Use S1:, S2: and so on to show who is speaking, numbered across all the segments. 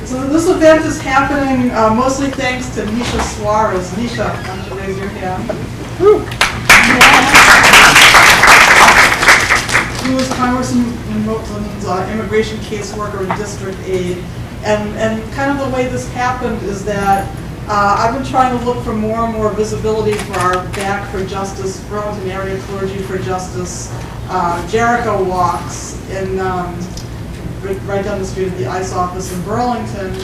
S1: So this event is happening mostly thanks to Nisha Suarez. Nisha, why don't you raise your hand? Woo. Who is Congressman Moulton's immigration caseworker and district aide. And kind of the way this happened is that I've been trying to look for more and more visibility for our Back for Justice, Burlington Area Clergy for Justice, Jericho walks in right down the street at the ICE office in Burlington.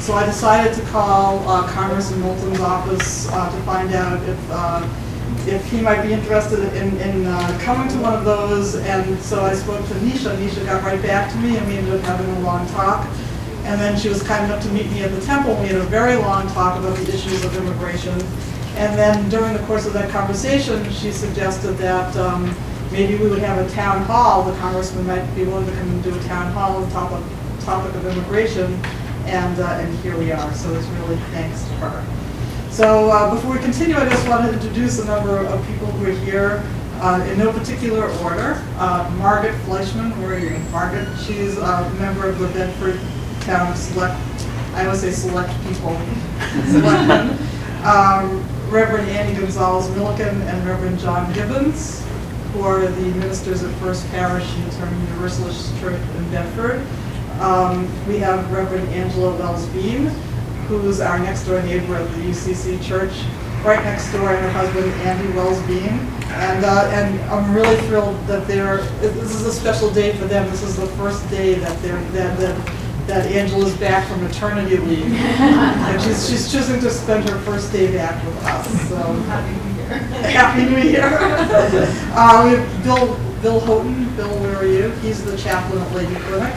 S1: So I decided to call Congressman Moulton's office to find out if he might be interested in coming to one of those. And so I spoke to Nisha. Nisha got right back to me, and we ended up having a long talk. And then she was kind enough to meet me at the Temple. We had a very long talk about the issues of immigration. And then during the course of that conversation, she suggested that maybe we would have a town hall. The congressman might be willing to come and do a town hall on the topic of immigration. And here we are. So it's really thanks to her. So before we continue, I just want to introduce a number of people who are here in no particular order. Margaret Fleischman, where are you? Margaret, she's a member of the Bedford Town Select, I always say select people, selectmen. Reverend Annie Gonzalez-Milliken and Reverend John Gibbons, who are the ministers at First Parish Unitarian Universalist Church in Bedford. We have Reverend Angela Wells-Bean, who's our next door neighbor at the UCC Church, right next door, and her husband Andy Wells-Bean. And I'm really thrilled that this is a special day for them. This is the first day that Angela's back from maternity leave, and she's choosing to spend her first day back with us. So Happy New Year! Happy New Year! We have Bill Houghton. Bill, where are you? He's the chaplain at Lady Clinic,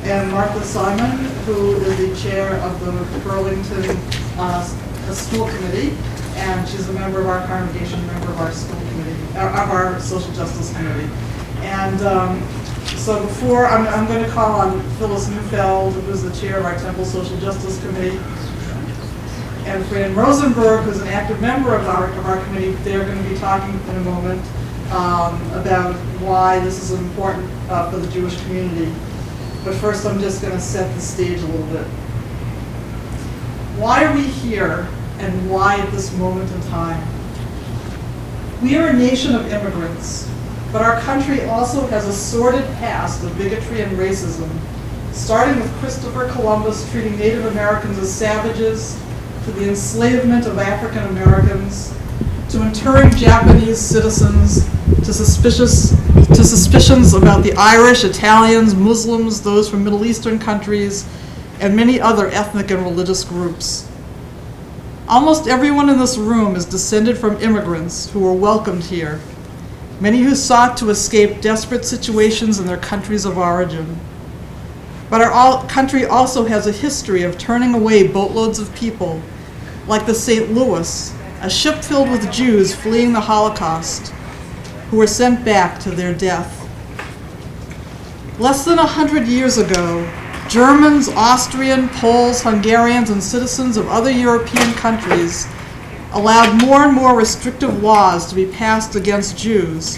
S1: and Martha Simon, who is the chair of the Burlington School Committee, and she's a member of our congregation, member of our school committee, of our social justice committee, and. So before, I'm going to call on Phyllis Neufeld, who's the chair of our Temple Social Justice Committee, and Fran Rosenberg, who's an active member of our committee. They're going to be talking in a moment about why this is important for the Jewish community. But first, I'm just going to set the stage a little bit. Why are we here, and why at this moment in time? We are a nation of immigrants. But our country also has a sordid past of bigotry and racism, starting with Christopher Columbus treating Native Americans as savages, to the enslavement of African Americans, to interring Japanese citizens, to suspicions about the Irish, Italians, Muslims, those from Middle Eastern countries, and many other ethnic and religious groups. Almost everyone in this room is descended from immigrants who were welcomed here. Many who sought to escape desperate situations in their countries of origin. But our country also has a history of turning away boatloads of people, like the St. Louis, a ship filled with Jews fleeing the Holocaust, who were sent back to their death. Less than 100 years ago, Germans, Austrian, Poles, Hungarians, and citizens of other European countries allowed more and more restrictive laws to be passed against Jews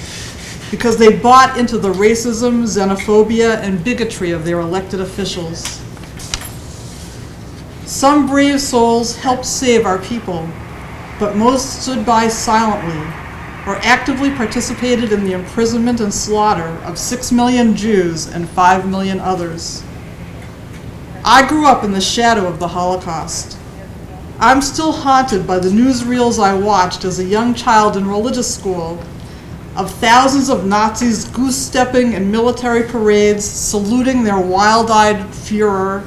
S1: because they bought into the racism, xenophobia, and bigotry of their elected officials. Some brave souls helped save our people, but most stood by silently or actively participated in the imprisonment and slaughter of 6 million Jews and 5 million others. I grew up in the shadow of the Holocaust. I'm still haunted by the newsreels I watched as a young child in religious school of thousands of Nazis goose-stepping in military parades, saluting their wild-eyed Führer,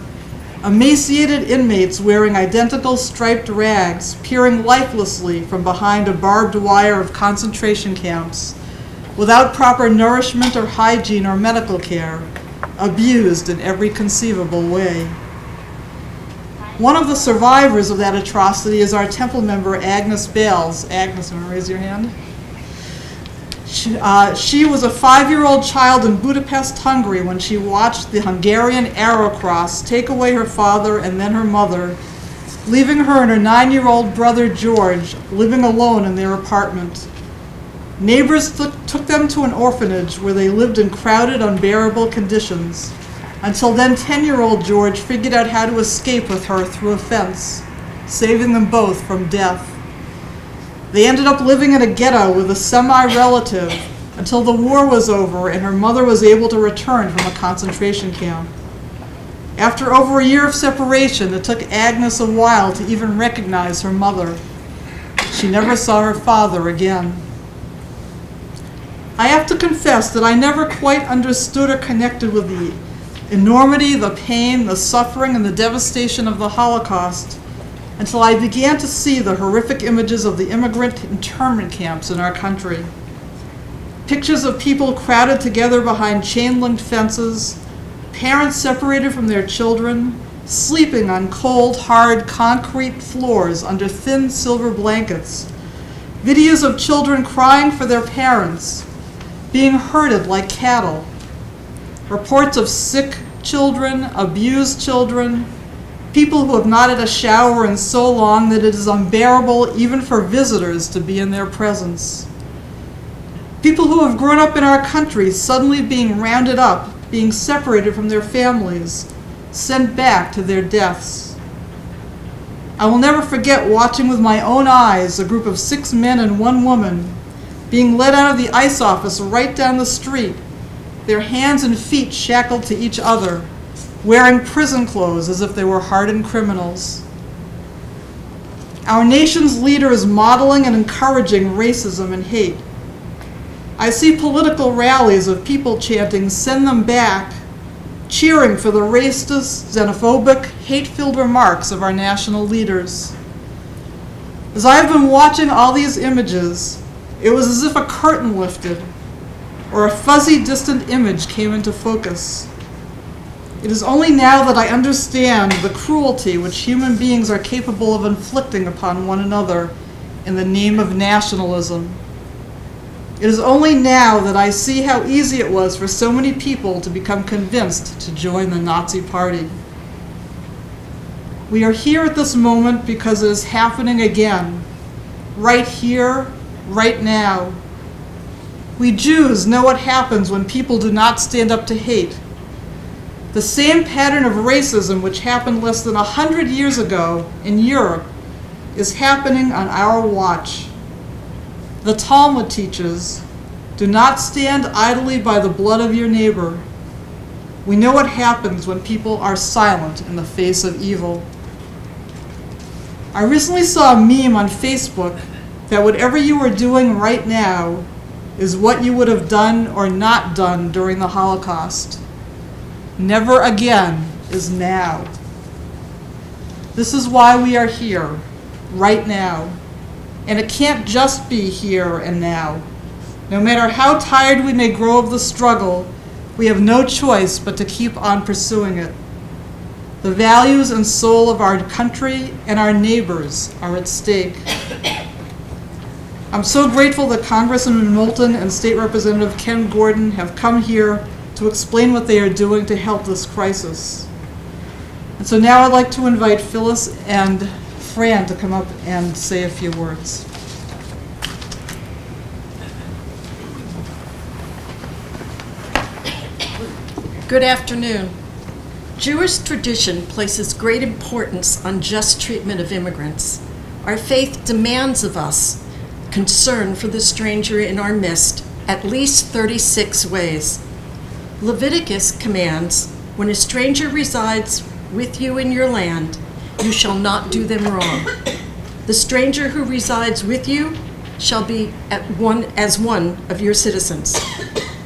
S1: emaciated inmates wearing identical striped rags, peering lifelessly from behind a barbed wire of concentration camps, without proper nourishment or hygiene or medical care, abused in every conceivable way. One of the survivors of that atrocity is our Temple member, Agnes Bales. Agnes, want to raise your hand? She was a 5-year-old child in Budapest, Hungary, when she watched the Hungarian Arrow Cross take away her father and then her mother, leaving her and her 9-year-old brother, George, living alone in their apartment. Neighbors took them to an orphanage where they lived in crowded, unbearable conditions. until then 10-year-old George figured out how to escape with her through a fence, saving them both from death. They ended up living in a ghetto with a semi-relative until the war was over and her mother was able to return from a concentration camp. After over a year of separation, it took Agnes a while to even recognize her mother. She never saw her father again. I have to confess that I never quite understood or connected with the enormity, the pain, the suffering, and the devastation of the Holocaust until I began to see the horrific images of the immigrant internment camps in our country. Pictures of people crowded together behind chain-linked fences, parents separated from their children, sleeping on cold, hard concrete floors under thin silver blankets. Videos of children crying for their parents, being herded like cattle. Reports of sick children, abused children, people who have not had a shower in so long that it is unbearable even for visitors to be in their presence. People who have grown up in our country suddenly being rounded up, being separated from their families, sent back to their deaths. I will never forget watching with my own eyes a group of 6 men and 1 woman being led out of the ICE office right down the street, their hands and feet shackled to each other, wearing prison clothes as if they were hardened criminals. Our nation's leader is modeling and encouraging racism and hate. I see political rallies of people chanting, "Send them back," cheering for the racist, xenophobic, hate-filled remarks of our national leaders. As I have been watching all these images, it was as if a curtain lifted, or a fuzzy, distant image came into focus. It is only now that I understand the cruelty which human beings are capable of inflicting upon one another in the name of nationalism. It is only now that I see how easy it was for so many people to become convinced to join the Nazi Party. We are here at this moment because it is happening again, right here, right now. We Jews know what happens when people do not stand up to hate. The same pattern of racism which happened less than 100 years ago in Europe is happening on our watch. The Talmud teaches, "Do not stand idly by the blood of your neighbor." We know what happens when people are silent in the face of evil. I recently saw a meme on Facebook that whatever you are doing right now is what you would have done or not done during the Holocaust. Never again is now. This is why we are here, right now. And it can't just be here and now. No matter how tired we may grow of the struggle, we have no choice but to keep on pursuing it. The values and soul of our country and our neighbors are at stake. I'm so grateful that Congressman Moulton and State Representative Ken Gordon have come here to explain what they are doing to help this crisis. And so now I'd like to invite Phyllis and Fran to come up and say a few words.
S2: Good afternoon. Jewish tradition places great importance on just treatment of immigrants. Our faith demands of us concern for the stranger in our midst at least 36 ways. Leviticus commands, when a stranger resides with you in your land, you shall not do them wrong. The stranger who resides with you shall be as one of your citizens.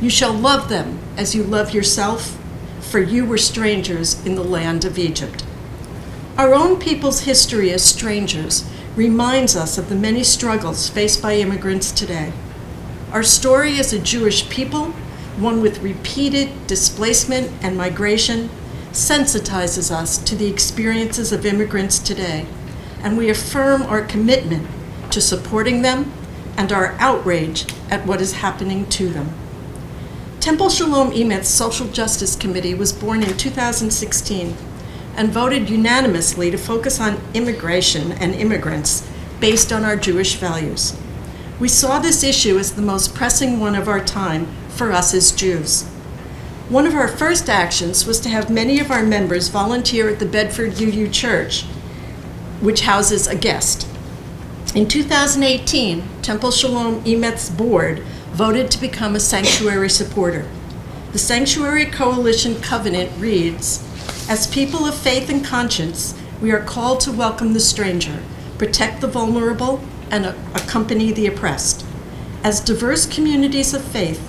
S2: You shall love them as you love yourself, for you were strangers in the land of Egypt. Our own people's history as strangers reminds us of the many struggles faced by immigrants today. Our story as a Jewish people, one with repeated displacement and migration, sensitizes us to the experiences of immigrants today, and we affirm our commitment to supporting them and our outrage at what is happening to them. Temple Shalom Emeth's Social Justice Committee was born in 2016 and voted unanimously to focus on immigration and immigrants based on our Jewish values. We saw this issue as the most pressing one of our time for us as Jews. One of our first actions was to have many of our members volunteer at the Bedford UU Church, which houses a guest. In 2018, Temple Shalom Emeth's board voted to become a sanctuary supporter. The Sanctuary Coalition Covenant reads, "As people of faith and conscience, we are called to welcome the stranger, protect the vulnerable, and accompany the oppressed. As diverse communities of faith,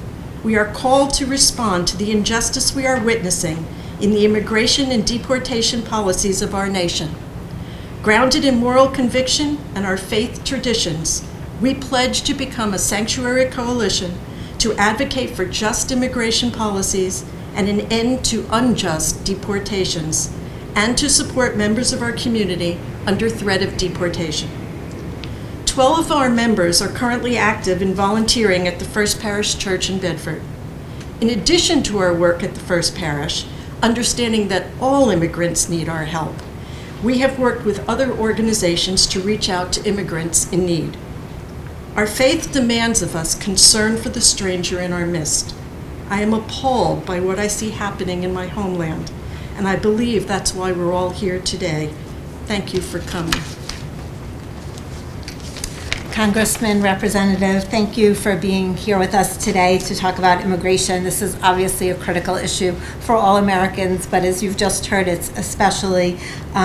S2: we are called to respond to the injustice we are witnessing in the immigration and deportation policies of our nation. Grounded in moral conviction and our faith traditions, we pledge to become a sanctuary coalition to advocate for just immigration policies and an end to unjust deportations, and to support members of our community under threat of deportation." 12 of our members are currently active in volunteering at the First Parish Church in Bedford. In addition to our work at the First Parish, understanding that all immigrants need our help, we have worked with other organizations to reach out to immigrants in need. Our faith demands of us concern for the stranger in our midst. I am appalled by what I see happening in my homeland, and I believe that's why we're all here today. Thank you for coming.
S3: Congressman, Representative, thank you for being here with us today to talk about immigration. This is obviously a critical issue for all Americans, but as you've just heard, it's especially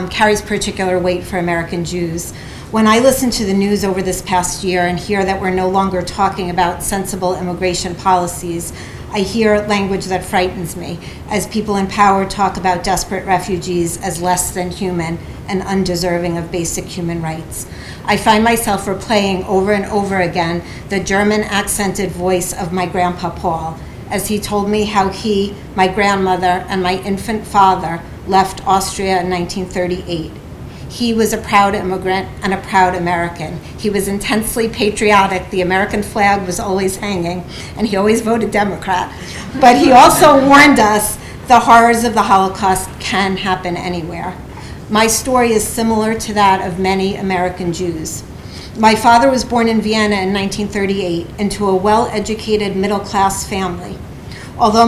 S3: carries particular weight for American Jews. When I listen to the news over this past year and hear that we're no longer talking about sensible immigration policies, I hear language that frightens me as people in power talk about desperate refugees as less than human and undeserving of basic human rights. I find myself replaying over and over again the German accented voice of my grandpa Paul as he told me how he, my grandmother, and my infant father left Austria in 1938. He was a proud immigrant and a proud American. He was intensely patriotic. The American flag was always hanging, and he always voted Democrat. But he also warned us the horrors of the Holocaust can happen anywhere. My story is similar to that of many American Jews. My father was born in Vienna in 1938 into a well-educated middle-class family. Although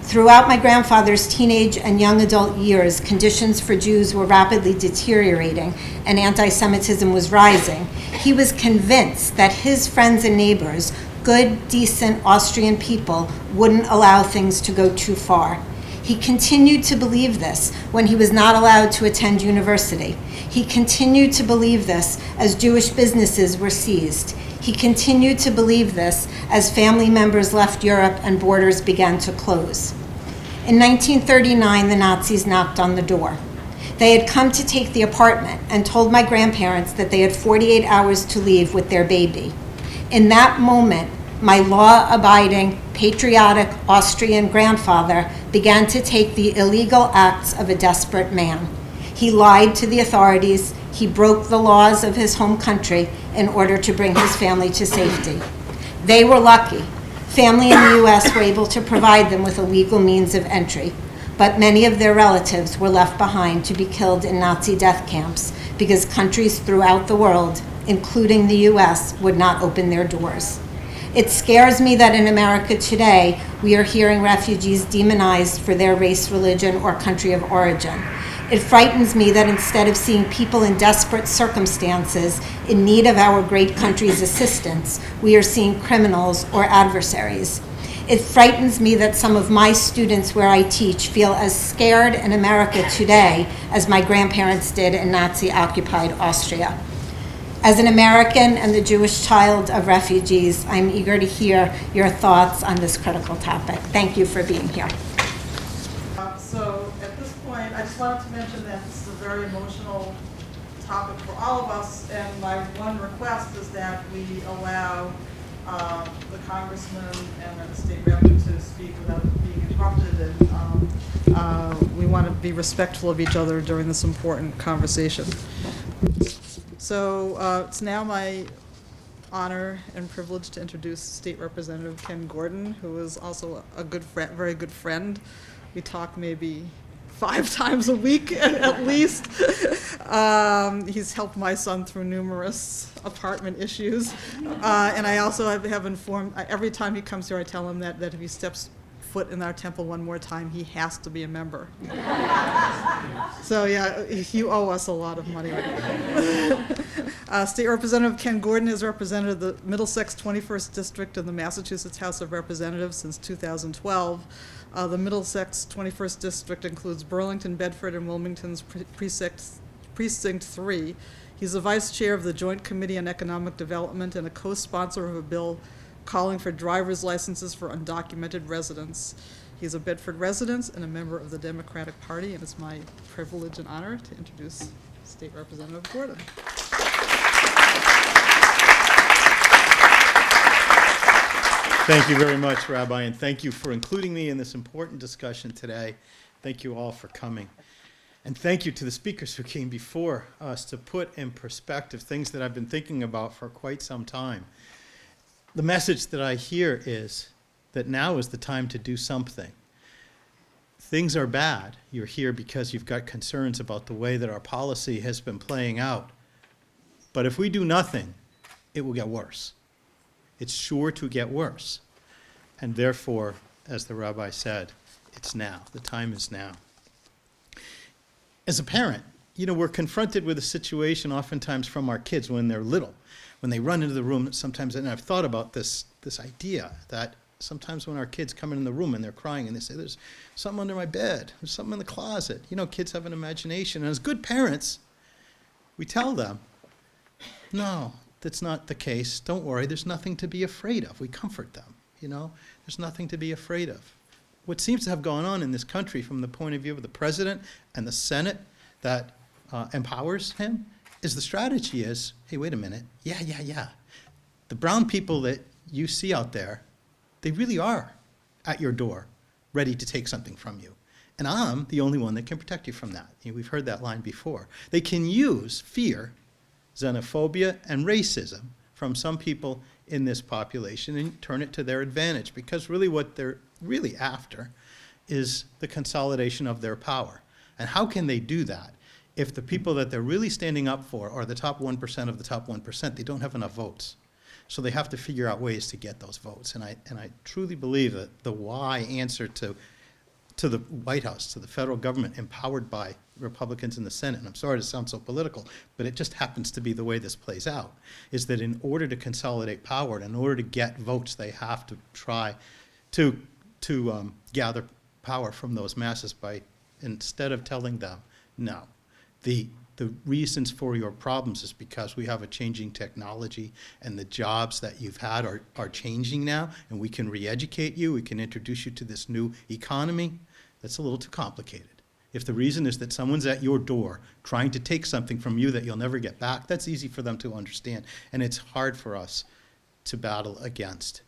S3: throughout my grandfather's teenage and young adult years, conditions for Jews were rapidly deteriorating and anti-Semitism was rising, he was convinced that his friends and neighbors, good, decent Austrian people, wouldn't allow things to go too far. He continued to believe this when he was not allowed to attend university. He continued to believe this as Jewish businesses were seized. He continued to believe this as family members left Europe and borders began to close. In 1939, the Nazis knocked on the door. They had come to take the apartment and told my grandparents that they had 48 hours to leave with their baby. In that moment, my law-abiding, patriotic Austrian grandfather began to take the illegal acts of a desperate man. He lied to the authorities. He broke the laws of his home country in order to bring his family to safety. They were lucky. Family in the U.S. were able to provide them with a legal means of entry, but many of their relatives were left behind to be killed in Nazi death camps because countries throughout the world, including the U.S., would not open their doors. It scares me that in America today, we are hearing refugees demonized for their race, religion, or country of origin. It frightens me that instead of seeing people in desperate circumstances in need of our great country's assistance, we are seeing criminals or adversaries. It frightens me that some of my students where I teach feel as scared in America today as my grandparents did in Nazi-occupied Austria. As an American and the Jewish child of refugees, I'm eager to hear your thoughts on this critical topic. Thank you for being here.
S1: So at this point, I just wanted to mention that this is a very emotional topic for all of us, and my one request is that we allow the congressman and the state rep to speak without being interrupted, and we want to be respectful of each other during this important conversation. So it's now my honor and privilege to introduce State Representative Ken Gordon, who is also a good friend, very good friend. We talk maybe 5 times a week at least. He's helped my son through numerous apartment issues. And I also have informed, every time he comes here, I tell him that if he steps foot in our temple one more time, he has to be a member. So yeah, you owe us a lot of money right now. State Representative Ken Gordon has represented the Middlesex 21st District in the Massachusetts House of Representatives since 2012. The Middlesex 21st District includes Burlington, Bedford, and Wilmington's Precinct 3. He's the vice chair of the Joint Committee on Economic Development and a co-sponsor of a bill calling for driver's licenses for undocumented residents. He's a Bedford resident and a member of the Democratic Party, and it's my privilege and honor to introduce State Representative Gordon.
S4: Thank you very much, Rabbi, and thank you for including me in this important discussion today. Thank you all for coming. And thank you to the speakers who came before us to put in perspective things that I've been thinking about for quite some time. The message that I hear is that now is the time to do something. Things are bad. You're here because you've got concerns about the way that our policy has been playing out. But if we do nothing, it will get worse. It's sure to get worse. And therefore, as the rabbi said, it's now. The time is now. As a parent, we're confronted with a situation oftentimes from our kids when they're little, when they run into the room sometimes, and I've thought about this idea that sometimes when our kids come in the room and they're crying and they say, there's something under my bed, there's something in the closet. Kids have an imagination. And as good parents, we tell them, no, that's not the case. Don't worry, there's nothing to be afraid of. We comfort them, There's nothing to be afraid of. What seems to have gone on in this country from the point of view of the president and the Senate that empowers him is the strategy is, hey, wait a minute, yeah. The brown people that you see out there, they really are at your door, ready to take something from you. And I'm the only one that can protect you from that. We've heard that line before. They can use fear, xenophobia, and racism from some people in this population and turn it to their advantage, because really what they're really after is the consolidation of their power. And how can they do that if the people that they're really standing up for are the top 1% of the top 1%? They don't have enough votes. So they have to figure out ways to get those votes. And I truly believe that the why answer to the White House, to the federal government, empowered by Republicans in the Senate, and I'm sorry to sound so political, but it just happens to be the way this plays out, is that in order to consolidate power and in order to get votes, they have to try to gather power from those masses by, instead of telling them, no, the reasons for your problems is because we have a changing technology and the jobs that you've had are changing now, and we can re-educate you, we can introduce you to this new economy. That's a little too complicated. If the reason is that someone's at your door trying to take something from you that you'll never get back, that's easy for them to understand, and it's hard for us to battle against.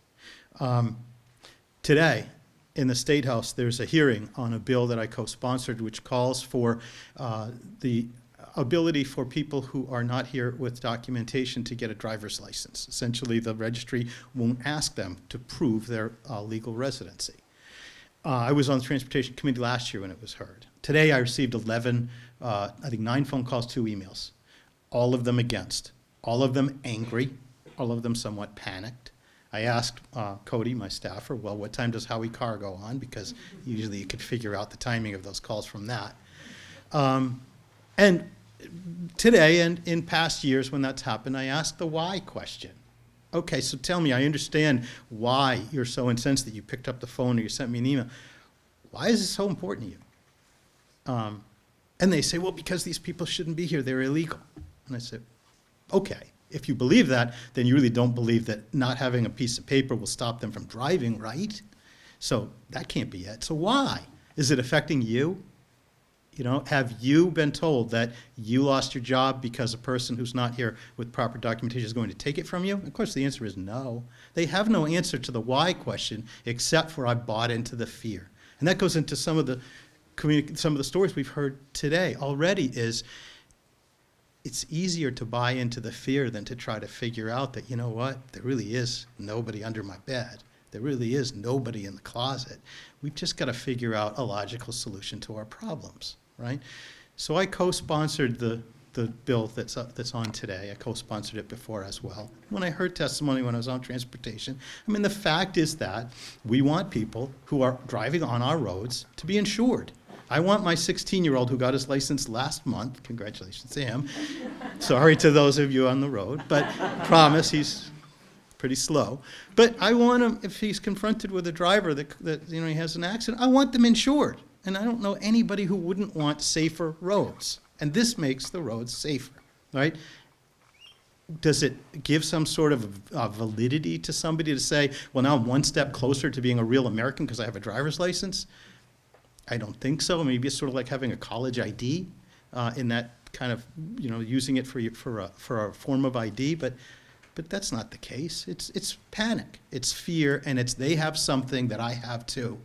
S4: Today, in the State House, there's a hearing on a bill that I co-sponsored, which calls for the ability for people who are not here with documentation to get a driver's license. Essentially, the registry won't ask them to prove their legal residency. I was on the Transportation Committee last year when it was heard. Today, I received 9 phone calls, 2 emails, all of them against, all of them angry, all of them somewhat panicked. I asked Cody, my staffer, well, what time does Howie Carr go on? Because usually you could figure out the timing of those calls from that. And today and in past years when that's happened, I asked the why question. Okay, so tell me, I understand why you're so incensed that you picked up the phone or you sent me an email. Why is this so important to you? And they say, well, because these people shouldn't be here, they're illegal. And I said, okay, if you believe that, then you really don't believe that not having a piece of paper will stop them from driving, right? So that can't be it. So why? Is it affecting you? Have you been told that you lost your job because a person who's not here with proper documentation is going to take it from you? Of course, the answer is no. They have no answer to the why question except for I bought into the fear. And that goes into some of the stories we've heard today already is it's easier to buy into the fear than to try to figure out that, there really is nobody under my bed. There really is nobody in the closet. We've just got to figure out a logical solution to our problems, right? So I co-sponsored the the bill that's on today. I co-sponsored it before as well. When I heard testimony when I was on transportation, I mean, the fact is that we want people who are driving on our roads to be insured. I want my 16-year-old who got his license last month, congratulations to him. Sorry to those of you on the road, but promise he's pretty slow. But I want him, if he's confronted with a driver that he has an accident, I want them insured. And I don't know anybody who wouldn't want safer roads. And this makes the roads safer, right? Does it give some sort of validity to somebody to say, well, now I'm one step closer to being a real American because I have a driver's license? I don't think so. Maybe it's sort of like having a college ID in that kind of, using it for a form of ID, but that's not the case. It's panic, it's fear, and it's they have something that I have too,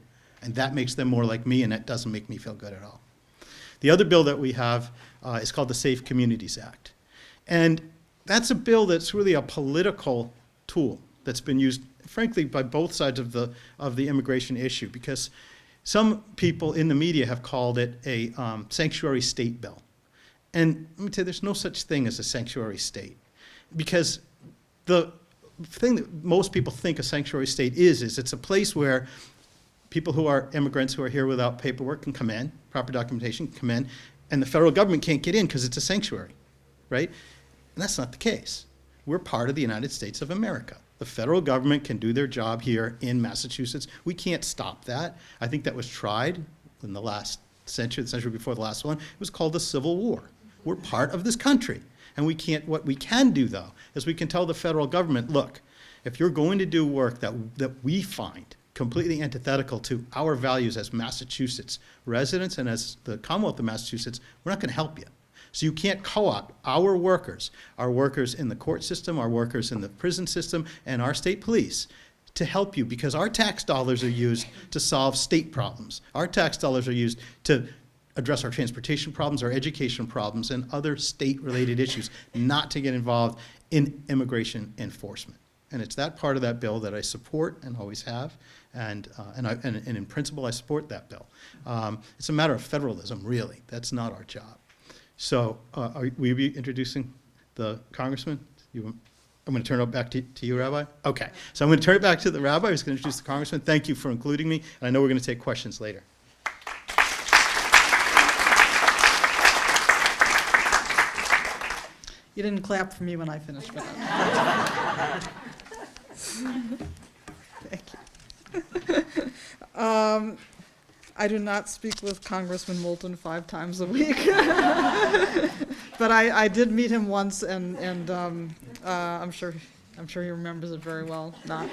S4: and that makes them more like me, and that doesn't make me feel good at all. The other bill that we have is called the Safe Communities Act, and that's a bill that's really a political tool that's been used, frankly, by both sides of the immigration issue, because some people in the media have called it a sanctuary state bill. And let me tell you, there's no such thing as a sanctuary state, because the thing that most people think a sanctuary state is it's a place where people who are immigrants who are here without paperwork can come in, proper documentation can come in, and the federal government can't get in because it's a sanctuary, right? And that's not the case. We're part of the United States of America. The federal government can do their job here in Massachusetts. We can't stop that. I think that was tried in the last century, the century before the last one. It was called the Civil War. We're part of this country. And we can't, what we can do, though, is we can tell the federal government, look, if you're going to do work that we find completely antithetical to our values as Massachusetts residents and as the Commonwealth of Massachusetts, we're not going to help you. So you can't co-opt our workers in the court system, our workers in the prison system, and our state police to help you, because our tax dollars are used to solve state problems. Our tax dollars are used to address our transportation problems, our education problems, and other state-related issues, not to get involved in immigration enforcement. And it's that part of that bill that I support and always have, and in principle I support that bill. It's a matter of federalism, really. That's not our job. So will you be introducing the congressman? I'm going to turn it back to you, Rabbi. Okay. So I'm going to turn it back to the rabbi who's going to introduce the congressman. Thank you for including me. And I know we're going to take questions later.
S1: You didn't clap for me when I finished, but thank you. I do not speak with Congressman Moulton 5 times a week, but I did meet him once, and I'm sure he remembers it very well. Not.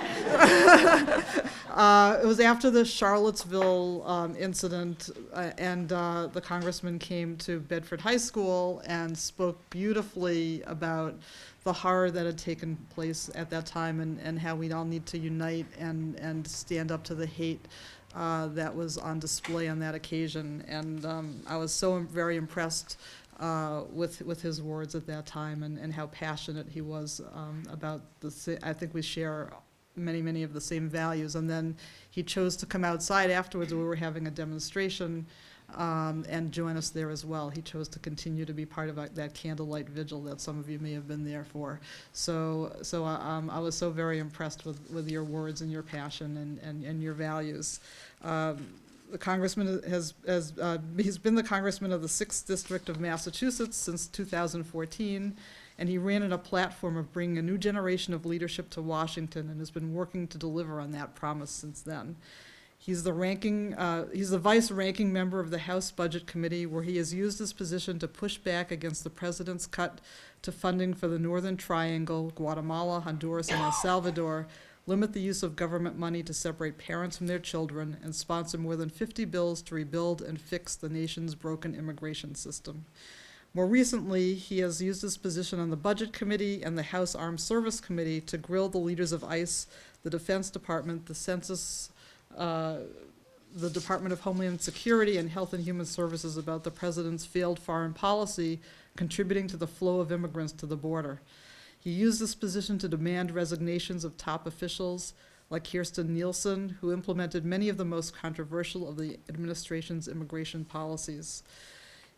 S1: It was after the Charlottesville incident, and the congressman came to Bedford High School and spoke beautifully about the horror that had taken place at that time, and how we all need to unite and stand up to the hate that was on display on that occasion. And I was so very impressed with his words at that time, and how passionate he was about I think we share many of the same values. And then he chose to come outside afterwards. We were having a demonstration, and join us there as well. He chose to continue to be part of that candlelight vigil that some of you may have been there for. So I was so very impressed with your words and your passion and your values. The congressman he's been the congressman of the 6th District of Massachusetts since 2014, and he ran on a platform of bringing a new generation of leadership to Washington, and has been working to deliver on that promise since then. He's the vice-ranking member of the House Budget Committee, where he has used his position to push back against the president's cut to funding for the Northern Triangle, Guatemala, Honduras, and El Salvador, limit the use of government money to separate parents from their children, and sponsor more than 50 bills to rebuild and fix the nation's broken immigration system. More recently, he has used his position on the Budget Committee and the House Armed Service Committee to grill the leaders of ICE, the Defense Department, the Census, the Department of Homeland Security, and Health and Human Services about the president's failed foreign policy contributing to the flow of immigrants to the border. He used this position to demand resignations of top officials like Kirstjen Nielsen, who implemented many of the most controversial of the administration's immigration policies.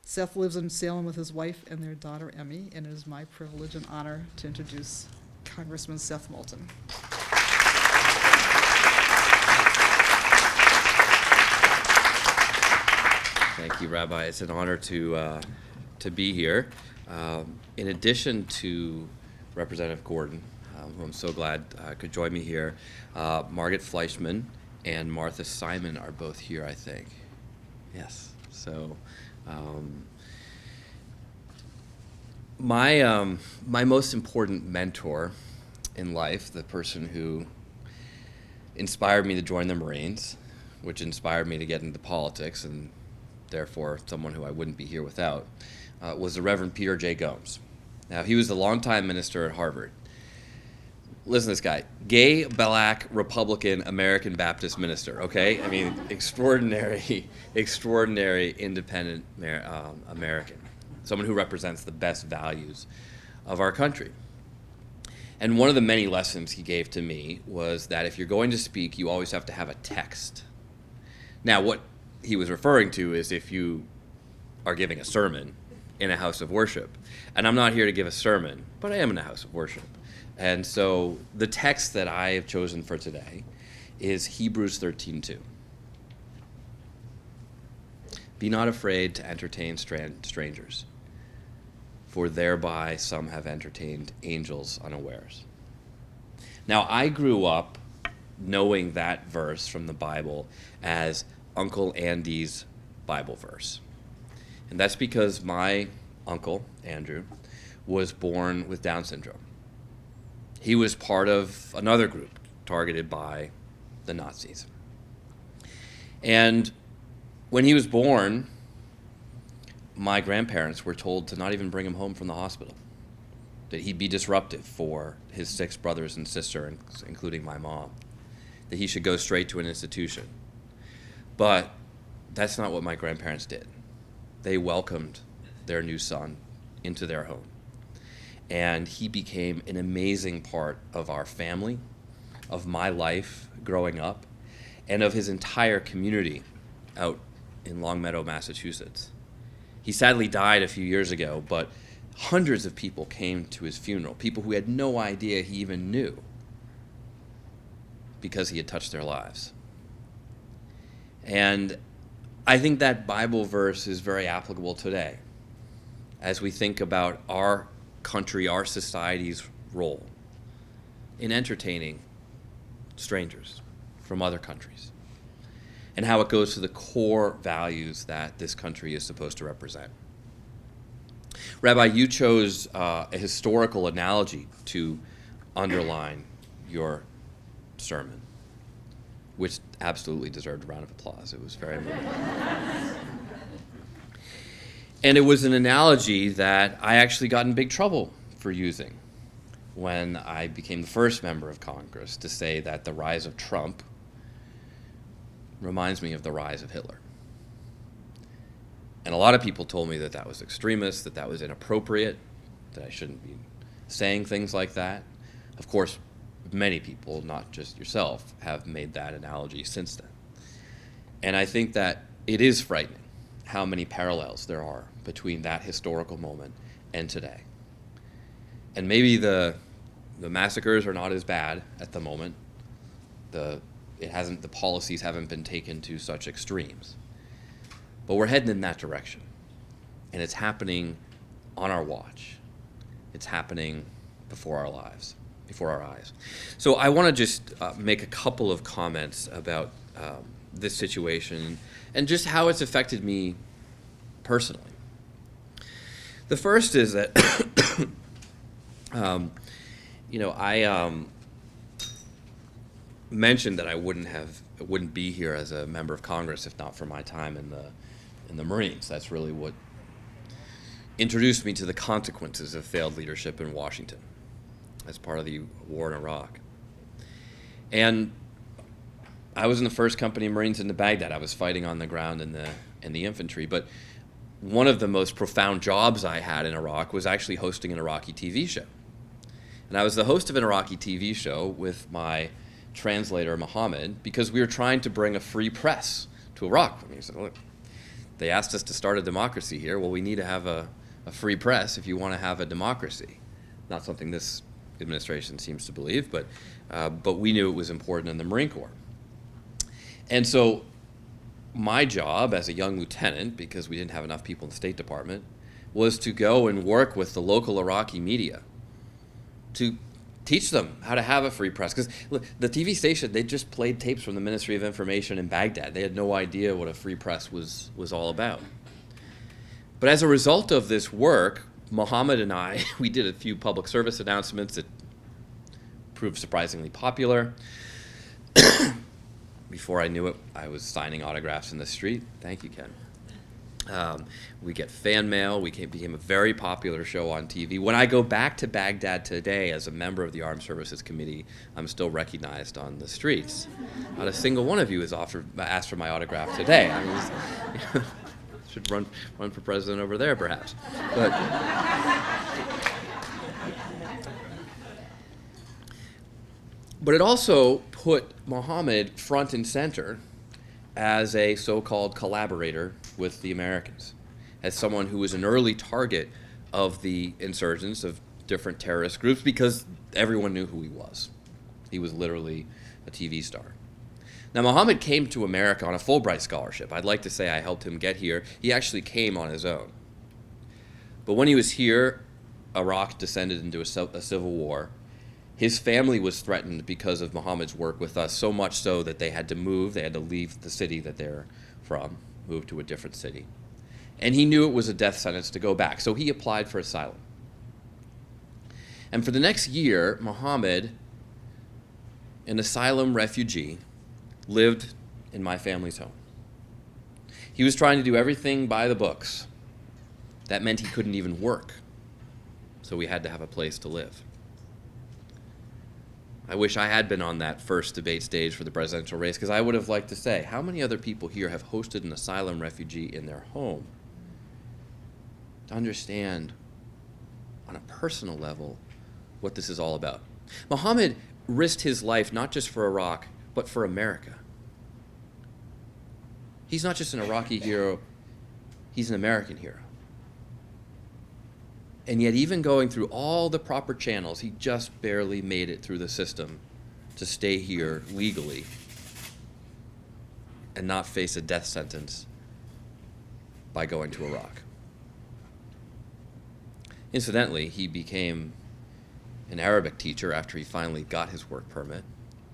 S1: Seth lives in Salem with his wife and their daughter, Emmy, and it is my privilege and honor to introduce Congressman Seth Moulton.
S5: Thank you, Rabbi. It's an honor to be here. In addition to Representative Gordon, who I'm so glad could join me here, Margaret Fleischman and Martha Simon are both here, I think. Yes. So my most important mentor in life, the person who inspired me to join the Marines, which inspired me to get into politics, and therefore someone who I wouldn't be here without, was the Reverend Peter J. Gomes. Now, he was the longtime minister at Harvard. Listen to this guy, gay, black, Republican, American Baptist minister, okay? I mean, extraordinary independent American, someone who represents the best values of our country. And one of the many lessons he gave to me was that if you're going to speak, you always have to have a text. Now, what he was referring to is if you are giving a sermon in a house of worship. And I'm not here to give a sermon, but I am in a house of worship. And so the text that I have chosen for today is Hebrews 13:2. Be not afraid to entertain strangers, for thereby some have entertained angels unawares. Now, I grew up knowing that verse from the Bible as Uncle Andy's Bible verse. And that's because my uncle, Andrew, was born with Down syndrome. He was part of another group targeted by the Nazis. And when he was born, my grandparents were told to not even bring him home from the hospital, that he'd be disruptive for his 6 brothers and sister, including my mom, that he should go straight to an institution. But that's not what my grandparents did. They welcomed their new son into their home. And he became an amazing part of our family, of my life growing up, and of his entire community out in Longmeadow, Massachusetts. He sadly died a few years ago, but hundreds of people came to his funeral, people who had no idea he even knew, because he had touched their lives. And I think that Bible verse is very applicable today as we think about our country, our society's role in entertaining strangers from other countries, and how it goes to the core values that this country is supposed to represent. Rabbi, you chose a historical analogy to underline your sermon, which absolutely deserved a round of applause. It was very moving. And it was an analogy that I actually got in big trouble for using when I became the first member of Congress to say that the rise of Trump reminds me of the rise of Hitler. And a lot of people told me that that was extremist, that that was inappropriate, that I shouldn't be saying things like that. Of course, many people, not just yourself, have made that analogy since then. And I think that it is frightening how many parallels there are between that historical moment and today. And maybe the massacres are not as bad at the moment. The policies haven't been taken to such extremes. But we're heading in that direction. And it's happening on our watch. It's happening before our eyes. So I want to just make a couple of comments about this situation and just how it's affected me personally. The first is that, I mentioned that I wouldn't be here as a member of Congress if not for my time in the Marines. That's really what introduced me to the consequences of failed leadership in Washington as part of the war in Iraq. And I was in the first company of Marines into Baghdad. I was fighting on the ground in the infantry. But one of the most profound jobs I had in Iraq was actually hosting an Iraqi TV show. And I was the host of an Iraqi TV show with my translator, Mohammed, because we were trying to bring a free press to Iraq. I mean, so look, They asked us to start a democracy here. Well, we need to have a free press if you want to have a democracy. Not something this administration seems to believe, but we knew it was important in the Marine Corps. And so my job as a young lieutenant, because we didn't have enough people in the State Department, was to go and work with the local Iraqi media to teach them how to have a free press. Because the TV station, they just played tapes from the Ministry of Information in Baghdad. They had no idea what a free press was all about. But as a result of this work, Mohammed and I, we did a few public service announcements that proved surprisingly popular. Before I knew it, I was signing autographs in the street. Thank you, Ken. We get fan mail. We became a very popular show on TV. When I go back to Baghdad today as a member of the Armed Services Committee, I'm still recognized on the streets. Not a single one of you has asked for my autograph today. I mean, should run for president over there, perhaps. But it also put Mohammed front and center as a so-called collaborator with the Americans, as someone who was an early target of the insurgents of different terrorist groups because everyone knew who he was. He was literally a TV star. Now, Mohammed came to America on a Fulbright scholarship. I'd like to say I helped him get here. He actually came on his own. But when he was here, Iraq descended into a civil war. His family was threatened because of Mohammed's work with us, so much so that they had to move. They had to leave the city that they're from, move to a different city. And he knew it was a death sentence to go back, so he applied for asylum. And for the next year, Mohammed, an asylum refugee, lived in my family's home. He was trying to do everything by the books. That meant he couldn't even work, so we had to have a place to live. I wish I had been on that first debate stage for the presidential race, because I would have liked to say, how many other people here have hosted an asylum refugee in their home? To understand on a personal level what this is all about. Mohammed risked his life not just for Iraq, but for America. He's not just an Iraqi hero, he's an American hero. And yet, even going through all the proper channels, he just barely made it through the system to stay here legally and not face a death sentence by going to Iraq. Incidentally, he became an Arabic teacher after he finally got his work permit.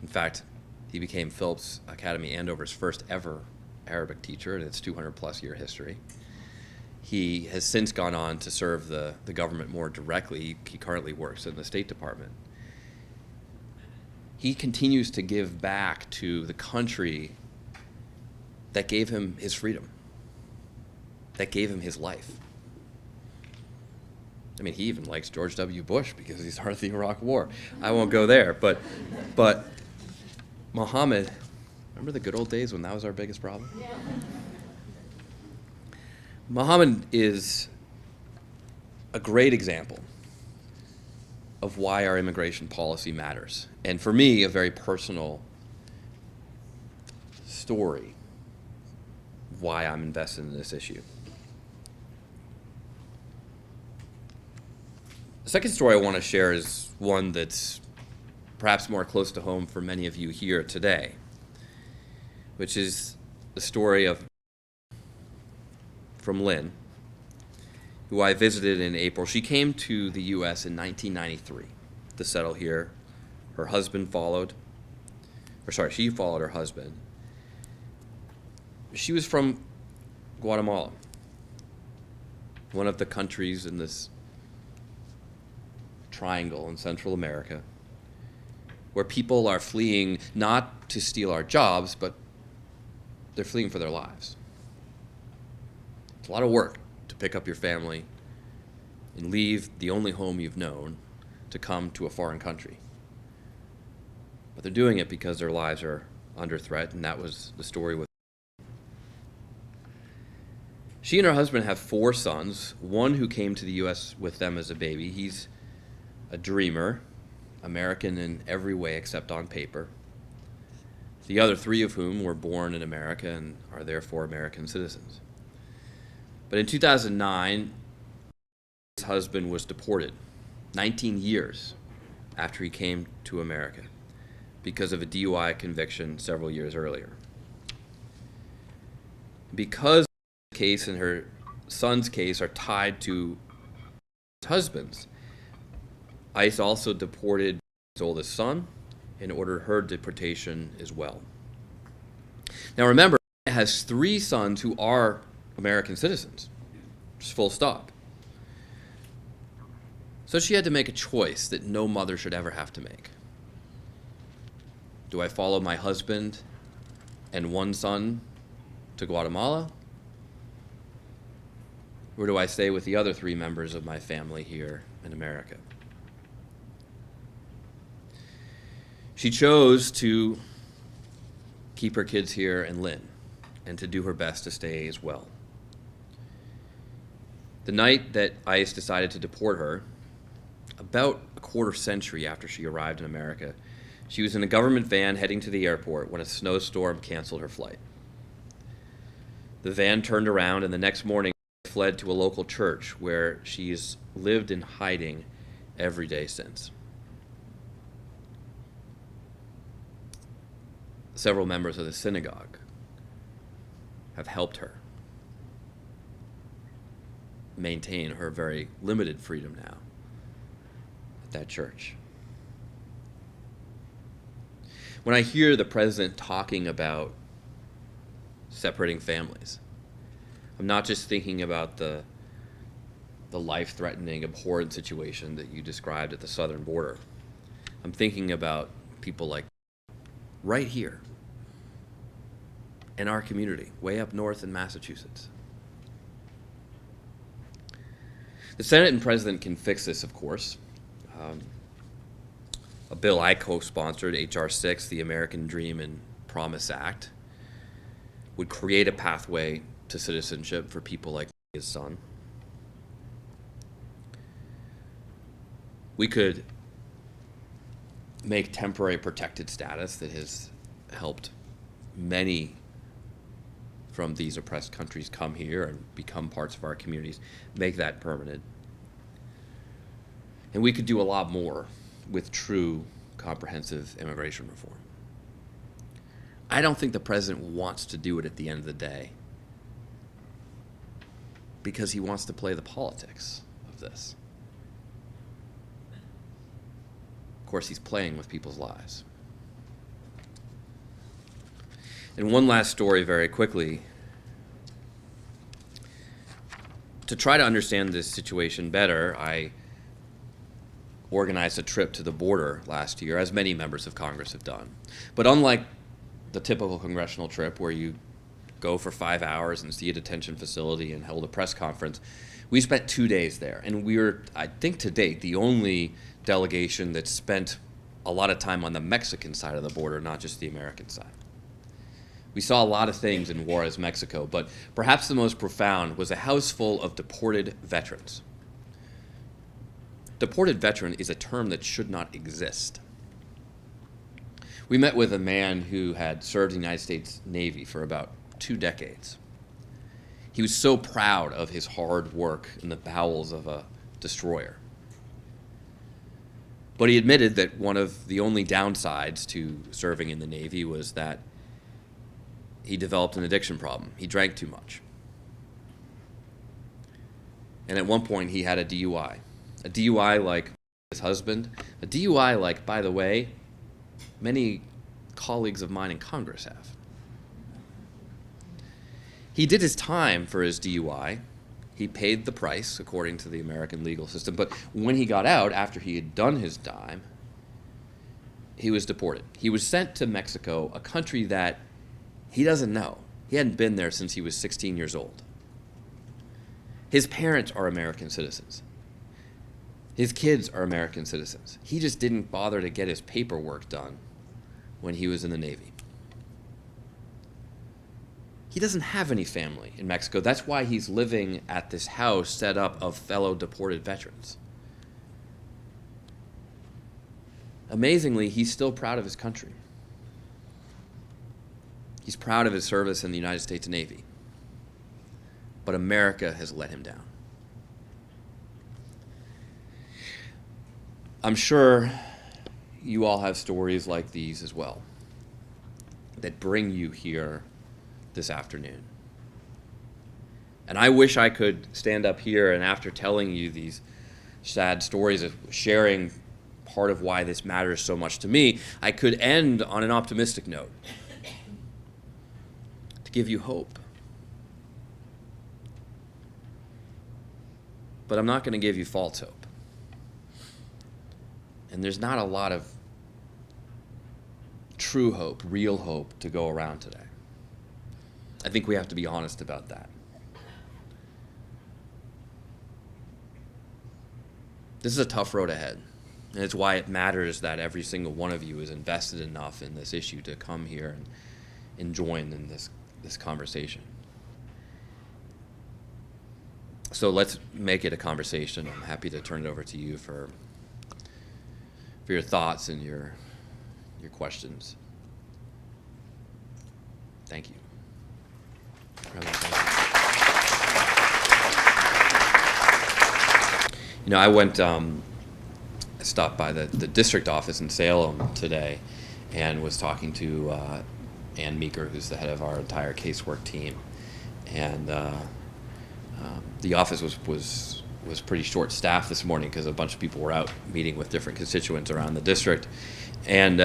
S5: In fact, he became Phillips Academy Andover's first ever Arabic teacher in its 200-plus year history. He has since gone on to serve the government more directly. He currently works in the State Department. He continues to give back to the country that gave him his freedom, that gave him his life. I mean, he even likes George W. Bush because he started the Iraq War. I won't go there, but Mohammed, remember the good old days when that was our biggest problem? Yeah. Mohammed is a great example of why our immigration policy matters. And for me, a very personal story of why I'm invested in this issue. The second story I want to share is one that's perhaps more close to home for many of you here today, which is the story from Lynn, who I visited in April. She came to the U.S. in 1993 to settle here. Her husband followed, she followed her husband. She was from Guatemala, one of the countries in this triangle in Central America, where people are fleeing not to steal our jobs, but they're fleeing for their lives. It's a lot of work to pick up your family and leave the only home you've known to come to a foreign country. But they're doing it because their lives are under threat, and that was the story with. She and her husband have 4 sons, one who came to the U.S. with them as a baby. He's a dreamer, American in every way except on paper. The other 3 of whom were born in America and are therefore American citizens. But in 2009, his husband was deported 19 years after he came to America because of a DUI conviction several years earlier. Because the case and her son's case are tied to his husband's, ICE also deported his oldest son and ordered her deportation as well. Now remember, he has 3 sons who are American citizens, just full stop. So she had to make a choice that no mother should ever have to make. Do I follow my husband and 1 son to Guatemala? Or do I stay with the other 3 members of my family here in America? She chose to keep her kids here in Lynn and to do her best to stay as well. The night that ICE decided to deport her, about a quarter century after she arrived in America, she was in a government van heading to the airport when a snowstorm canceled her flight. The van turned around, and the next morning fled to a local church where she's lived in hiding every day since. Several members of the synagogue have helped her maintain her very limited freedom now at that church. When I hear the president talking about separating families, I'm not just thinking about the life-threatening, abhorrent situation that you described at the southern border. I'm thinking about people like right here in our community, way up north in Massachusetts. The Senate and President can fix this, of course. A bill I co-sponsored, H.R. 6, the American Dream and Promise Act, would create a pathway to citizenship for people like his son. We could make temporary protected status that has helped many from these oppressed countries come here and become parts of our communities, make that permanent. And we could do a lot more with true comprehensive immigration reform. I don't think the president wants to do it at the end of the day because he wants to play the politics of this. Of course, he's playing with people's lives. And one last story very quickly. To try to understand this situation better, I organized a trip to the border last year, as many members of Congress have done. But unlike the typical congressional trip where you go for 5 hours and see a detention facility and hold a press conference, we spent 2 days there. And we were, I think to date, the only delegation that spent a lot of time on the Mexican side of the border, not just the American side. We saw a lot of things in Juarez, Mexico, but perhaps the most profound was a house full of deported veterans. Deported veteran is a term that should not exist. We met with a man who had served in the United States Navy for about 2 decades. He was so proud of his hard work in the bowels of a destroyer. But he admitted that one of the only downsides to serving in the Navy was that he developed an addiction problem. He drank too much. And at one point he had a DUI. A DUI like his husband. A DUI like, by the way, many colleagues of mine in Congress have. He did his time for his DUI. He paid the price according to the American legal system. But when he got out, after he had done his time, he was deported. He was sent to Mexico, a country that he doesn't know. He hadn't been there since he was 16 years old. His parents are American citizens. His kids are American citizens. He just didn't bother to get his paperwork done when he was in the Navy. He doesn't have any family in Mexico. That's why he's living at this house set up of fellow deported veterans. Amazingly, he's still proud of his country. He's proud of his service in the United States Navy. but America has let him down. I'm sure you all have stories like these as well that bring you here this afternoon. And I wish I could stand up here and after telling you these sad stories of sharing part of why this matters so much to me, I could end on an optimistic note to give you hope. But I'm not going to give you false hope. And there's not a lot of true hope, real hope to go around today. I think we have to be honest about that. This is a tough road ahead, and it's why it matters that every single one of you is invested enough in this issue to come here and join in this conversation. So let's make it a conversation. I'm happy to turn it over to you for your thoughts and your questions. Thank you. You know, I went, I stopped by the district office in Salem today and was talking to Ann Meeker, who's the head of our entire casework team. And the office was pretty short-staffed this morning because a bunch of people were out meeting with different constituents around the district and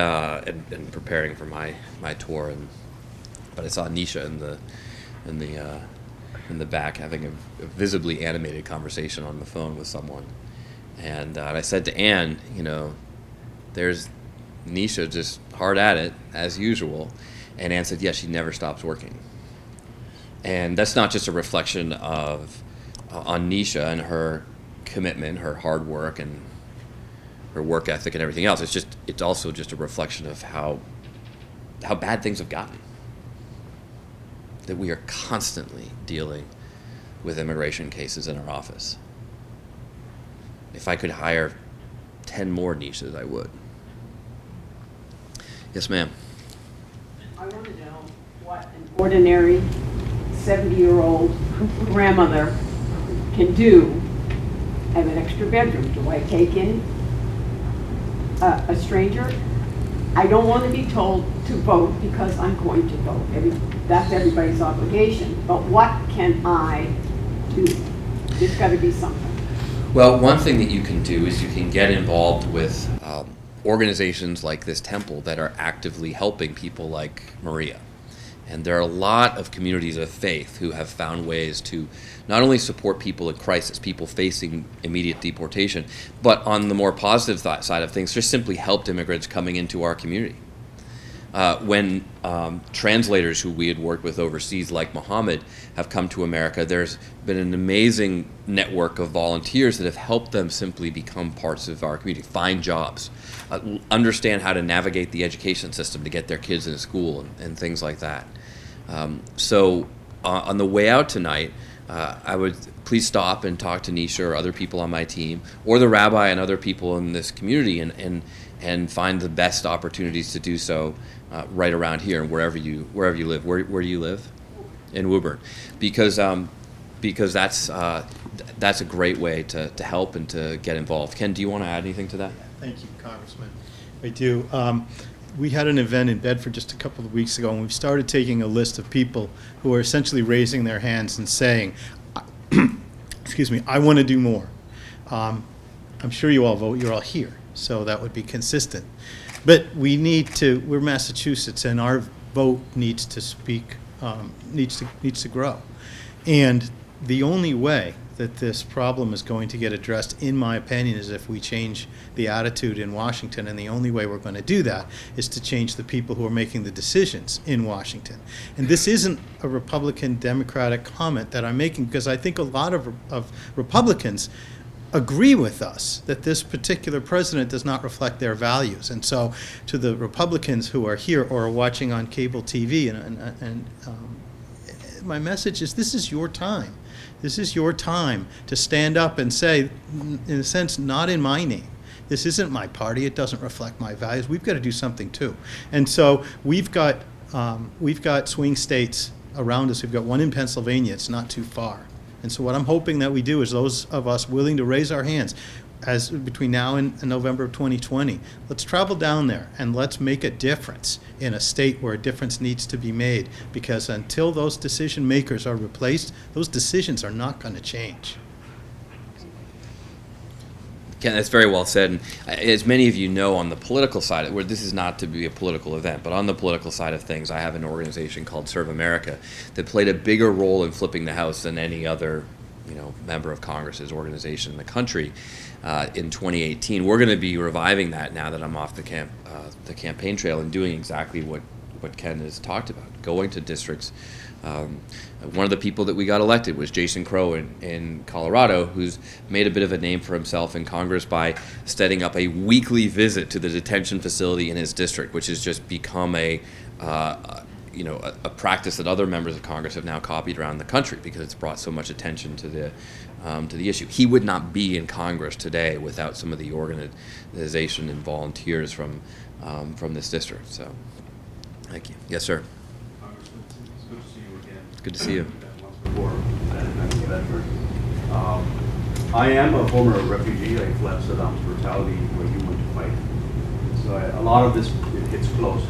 S5: preparing for my tour. But I saw Nisha in the back having a visibly animated conversation on the phone with someone. And I said to Ann, you know, there's Nisha just hard at it, as usual. And Ann said, yes, she never stops working. And that's not just a reflection of on Nisha and her commitment, her hard work, and her work ethic and everything else. It's also just a reflection of how bad things have gotten. That we are constantly dealing with immigration cases in our office. If I could hire 10 more Nishas, I would. Yes, ma'am.
S6: I want to know what an ordinary 70-year-old grandmother can do at an extra bedroom. Do I take in a stranger? I don't want to be told to vote because I'm going to vote. That's everybody's obligation. But what can I do? There's got to be something.
S5: Well, one thing that you can do is you can get involved with organizations like this temple that are actively helping people like Maria. And there are a lot of communities of faith who have found ways to not only support people in crisis, people facing immediate deportation, but on the more positive side of things, just simply helped immigrants coming into our community. When translators who we had worked with overseas, like Muhammad, have come to America, there's been an amazing network of volunteers that have helped them simply become parts of our community, find jobs, understand how to navigate the education system to get their kids into school and things like that. So on the way out tonight, I would please stop and talk to Nisha or other people on my team, or the rabbi and other people in this community, and find the best opportunities to do so right around here and wherever you live. Where do you live? In Woburn, because that's a great way to help and to get involved. Ken, do you want to add anything to that?
S4: Thank you, Congressman. I do. We had an event in Bedford just a couple of weeks ago, and we've started taking a list of people who are essentially raising their hands and saying, excuse me, I want to do more. I'm sure you all vote. You're all here, so that would be consistent. But we're Massachusetts, and our vote needs to speak, needs to grow. And the only way that this problem is going to get addressed, in my opinion, is if we change the attitude in Washington. And the only way we're going to do that is to change the people who are making the decisions in Washington. And this isn't a Republican-Democratic comment that I'm making, because I think a lot of Republicans agree with us that this particular president does not reflect their values. And so to the Republicans who are here or are watching on cable TV, my message is, this is your time. This is your time to stand up and say, in a sense, not in my name. This isn't my party. It doesn't reflect my values. We've got to do something too. And so we've got swing states around us. We've got one in Pennsylvania. It's not too far. And so what I'm hoping that we do is those of us willing to raise our hands as between now and November of 2020, let's travel down there and let's make a difference in a state where a difference needs to be made, because until those decision makers are replaced, those decisions are not going to change.
S5: Ken, that's very well said. And as many of you know, on the political side, where this is not to be a political event, but on the political side of things, I have an organization called Serve America that played a bigger role in flipping the House than any other, member of Congress's organization in the country in 2018. We're going to be reviving that now that I'm off the campaign trail and doing exactly what Ken has talked about, going to districts. One of the people that we got elected was Jason Crow in Colorado, who's made a bit of a name for himself in Congress by setting up a weekly visit to the detention facility in his district, which has just become a practice that other members of Congress have now copied around the country because it's brought so much attention to the issue. He would not be in Congress today without some of the organization and volunteers from this district. So, thank you. Yes, sir.
S7: Congressman, it's good to see you again.
S5: Good to see you.
S7: Once before, and I'm a veteran. I am a former refugee. I fled Saddam's brutality where you went to fight. So a lot of this it hits close.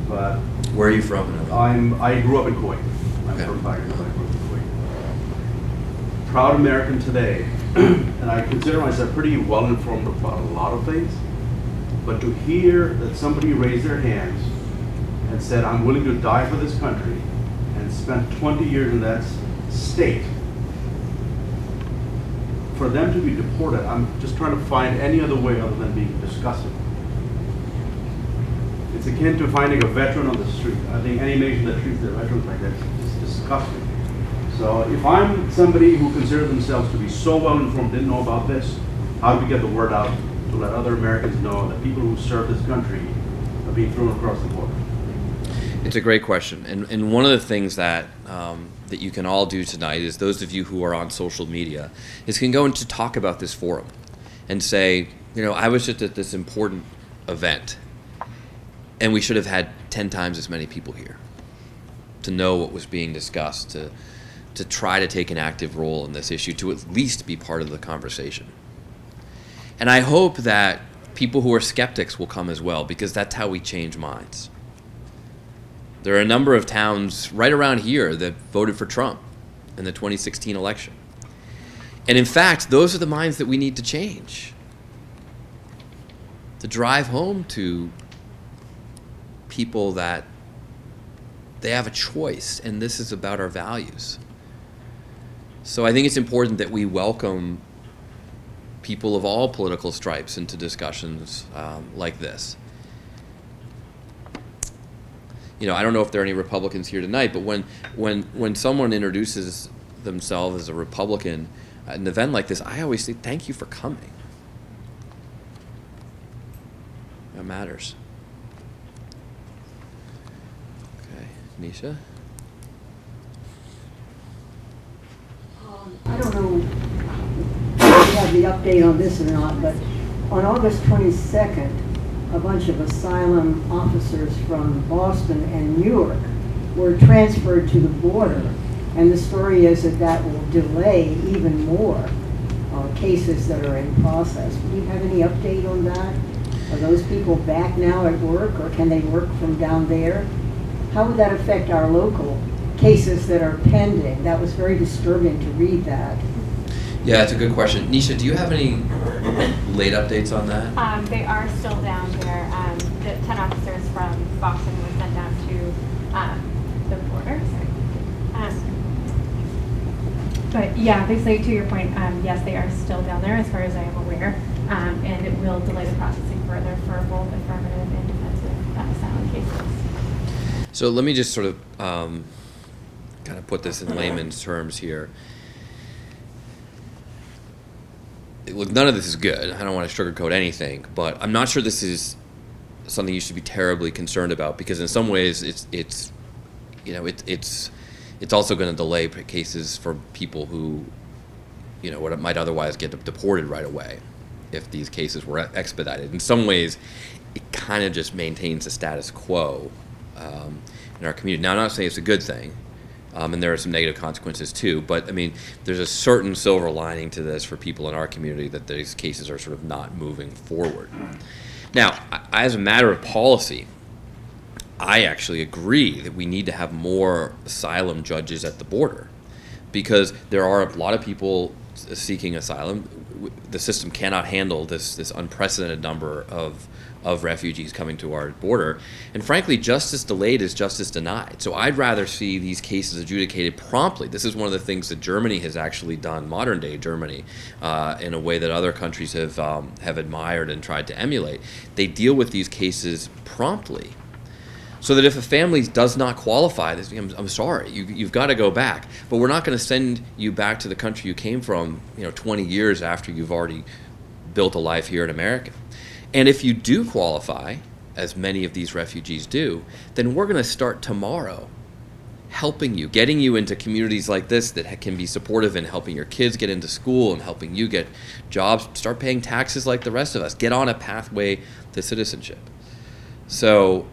S7: But
S5: Where are you from?
S7: I grew up in Kuwait. I'm
S5: Okay.
S7: from Pakistan, but I grew up in Kuwait. Proud American today, and I consider myself pretty well informed about a lot of things. But to hear that somebody raised their hands and said, "I'm willing to die for this country," and spent 20 years in that state, for them to be deported, I'm just trying to find any other way other than being disgusted. It's akin to finding a veteran on the street. I think any nation that treats their veterans like that is disgusting. So if I'm somebody who considers themselves to be so well informed, didn't know about this, how do we get the word out to let other Americans know that people who serve this country are being thrown across the border?
S5: It's a great question, and one of the things that that you can all do tonight is those of you who are on social media can go into talk about this forum and say, I was just at this important event, and we should have had 10 times as many people here to know what was being discussed, to try to take an active role in this issue, to at least be part of the conversation. And I hope that people who are skeptics will come as well, because that's how we change minds. There are a number of towns right around here that voted for Trump in the 2016 election. And in fact, those are the minds that we need to change. To drive home to people that they have a choice, and this is about our values. So I think it's important that we welcome people of all political stripes into discussions like this. I don't know if there are any Republicans here tonight, but when someone introduces themselves as a Republican at an event like this, I always say, thank you for coming. That matters. Okay, Nisha?
S6: I don't know if you have the update on this or not, but on August 22nd, a bunch of asylum officers from Boston and Newark were transferred to the border. And the story is that will delay even more cases that are in process. Do you have any update on that? Are those people back now at work, or can they work from down there? How would that affect our local cases that are pending? That was very disturbing to read that.
S5: Yeah, that's a good question. Nisha, do you have any late updates on that?
S8: They are still down there. The 10 officers from Boston were sent down to the border. But yeah, basically to your point, yes, they are still down there as far as I am aware, and it will delay the processing further for both affirmative and defensive asylum cases.
S5: So let me just sort of kind of put this in layman's terms here. Look, none of this is good. I don't want to sugarcoat anything, but I'm not sure this is something you should be terribly concerned about, because in some ways it's also going to delay cases for people who what might otherwise get deported right away if these cases were expedited. In some ways, it kind of just maintains the status quo in our community. Now, I'm not saying it's a good thing, And there are some negative consequences too. But I mean, there's a certain silver lining to this for people in our community that these cases are sort of not moving forward. Now, as a matter of policy, I actually agree that we need to have more asylum judges at the border, because there are a lot of people seeking asylum. The system cannot handle this unprecedented number of refugees coming to our border. And frankly, justice delayed is justice denied. So I'd rather see these cases adjudicated promptly. This is one of the things that Germany has actually done, modern day Germany, in a way that other countries have admired and tried to emulate. They deal with these cases promptly, so that if a family does not qualify, I'm sorry, you've got to go back. But we're not going to send you back to the country you came from, 20 years after you've already built a life here in America. And if you do qualify, as many of these refugees do, then we're going to start tomorrow helping you, getting you into communities like this that can be supportive in helping your kids get into school and helping you get jobs, start paying taxes like the rest of us, get on a pathway to citizenship. So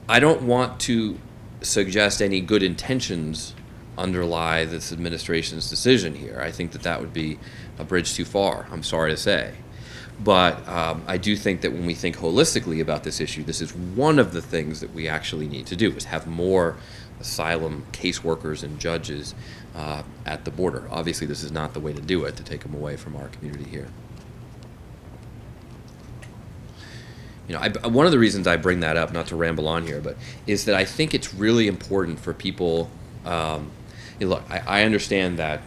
S5: I don't want to suggest any good intentions underlie this administration's decision here. I think that would be a bridge too far, I'm sorry to say. But I do think that when we think holistically about this issue, this is one of the things that we actually need to do, is have more asylum caseworkers and judges at the border. Obviously, this is not the way to do it, to take them away from our community here. One of the reasons I bring that up, not to ramble on here, but is that I think it's really important for people. Look, I understand that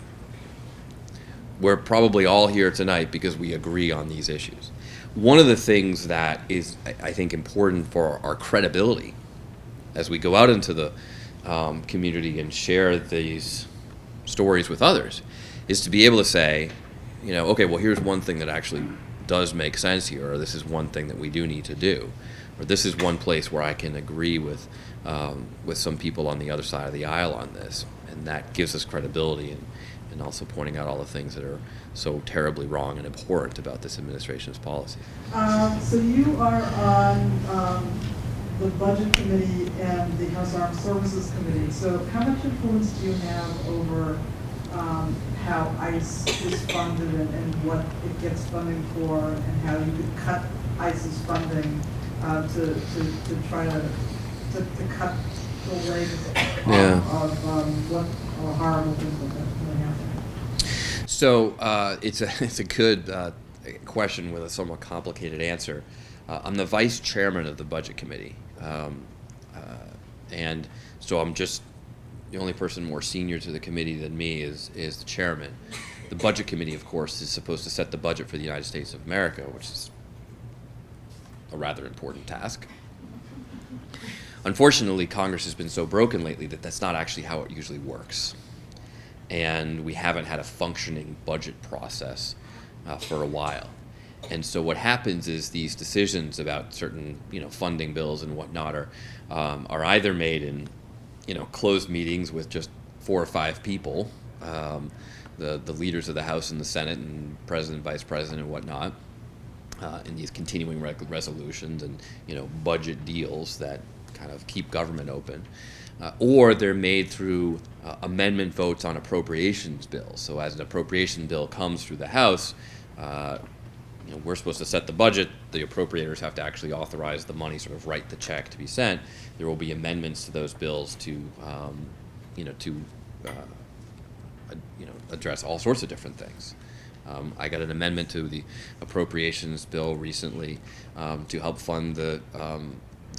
S5: we're probably all here tonight because we agree on these issues. One of the things that is, I think, important for our credibility as we go out into the community and share these stories with others is to be able to say, okay, well, here's one thing that actually does make sense here, or this is one thing that we do need to do, or this is one place where I can agree with some people on the other side of the aisle on this, and that gives us credibility, and also pointing out all the things that are so terribly wrong and abhorrent about this administration's policy.
S1: So you are on the Budget Committee and the House Armed Services Committee. So how much influence do you have over how ICE is funded and what it gets funding for, and how you could cut ICE's funding to try to cut the legs of what horrible things like that really happen?
S5: So it's a good question with a somewhat complicated answer. I'm the vice chairman of the Budget Committee, and so I'm just the only person more senior to the committee than me is the chairman. The Budget Committee, of course, is supposed to set the budget for the United States of America, which is a rather important task. Unfortunately, Congress has been so broken lately that that's not actually how it usually works. And we haven't had a functioning budget process for a while. And so what happens is these decisions about certain, funding bills and whatnot are either made in, closed meetings with just 4 or 5 people, the leaders of the House and the Senate and President, Vice President, and whatnot, in these continuing resolutions and, budget deals that kind of keep government open. Or they're made through amendment votes on appropriations bills. So as an appropriation bill comes through the House, we're supposed to set the budget. The appropriators have to actually authorize the money, sort of write the check to be sent. There will be amendments to those bills to address all sorts of different things. I got an amendment to the appropriations bill recently to help fund the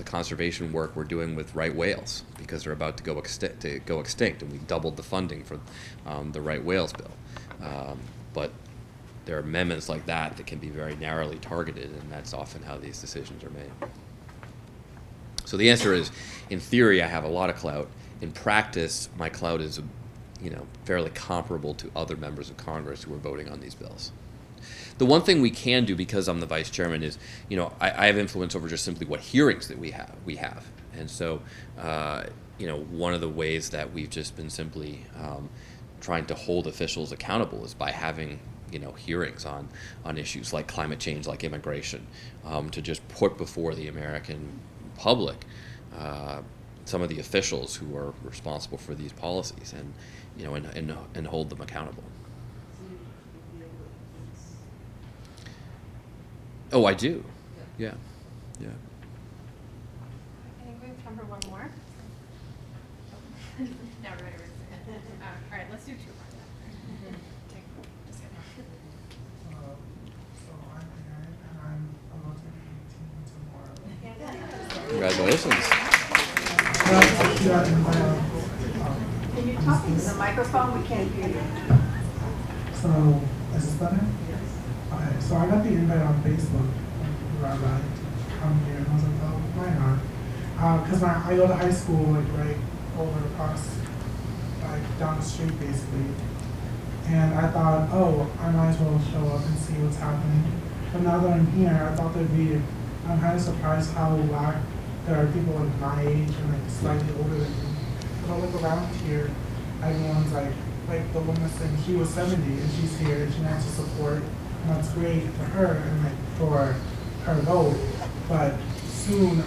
S5: conservation work we're doing with right whales, because they're about to go extinct, and we doubled the funding for the right whales bill. But there are amendments like that can be very narrowly targeted, and that's often how these decisions are made. So the answer is, in theory, I have a lot of clout. In practice, my clout is, fairly comparable to other members of Congress who are voting on these bills. The one thing we can do, because I'm the vice chairman, is, I have influence over just simply what hearings that we have. And so, one of the ways that we've just been simply trying to hold officials accountable is by having, hearings on issues like climate change, like immigration, to just put before the American public, some of the officials who are responsible for these policies, and and hold them accountable. Oh, I do. Yeah.
S8: I think we have time for one more. No, everybody was. All right, let's do 2 more. Just kidding.
S9: So I'm Aaron, and I'm about to be 18 tomorrow.
S5: Congratulations.
S6: Can you talk into the microphone? We can't hear you.
S9: So, is this better? Okay, so I got the invite on Facebook, Rabbi, come here, and I was like, oh, why not? Because I go to high school, like, right over across, like, down the street, basically. And I thought, oh, I might as well show up and see what's happening. But now that I'm here, I thought I'm kind of surprised how there are people like my age and like slightly older than me. If I look around here, everyone's like the woman said she was 70 and she's here and she wants to support. And that's great for her and like for her vote. But sooner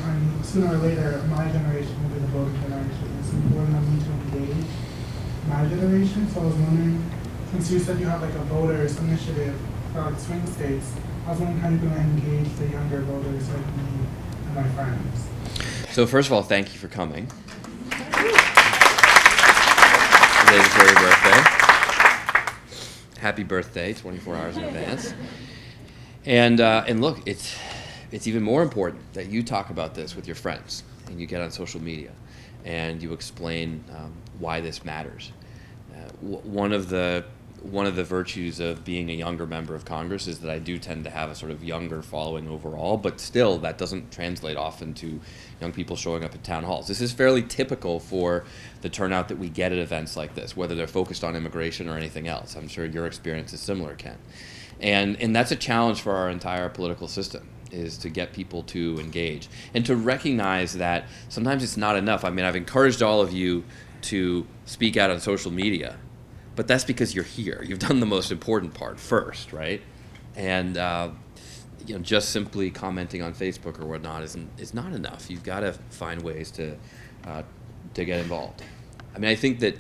S9: or later, my generation will be the voting generation. It's important for me to engage my generation. So I was wondering, since you said you have like a voters initiative for like swing states, I was wondering how you're going to engage the younger voters like me and my friends.
S5: So first of all, thank you for coming. Today's for your birthday. Happy birthday, 24 hours in advance. And look, it's even more important that you talk about this with your friends and you get on social media and you explain why this matters. One of the virtues of being a younger member of Congress is that I do tend to have a sort of younger following overall, but still that doesn't translate often to young people showing up at town halls. This is fairly typical for the turnout that we get at events like this, whether they're focused on immigration or anything else. I'm sure your experience is similar, Ken. And that's a challenge for our entire political system, is to get people to engage and to recognize that sometimes it's not enough. I mean, I've encouraged all of you to speak out on social media, but that's because you're here. You've done the most important part first, right? And just simply commenting on Facebook or whatnot is not enough. You've got to find ways to get involved. I mean, I think that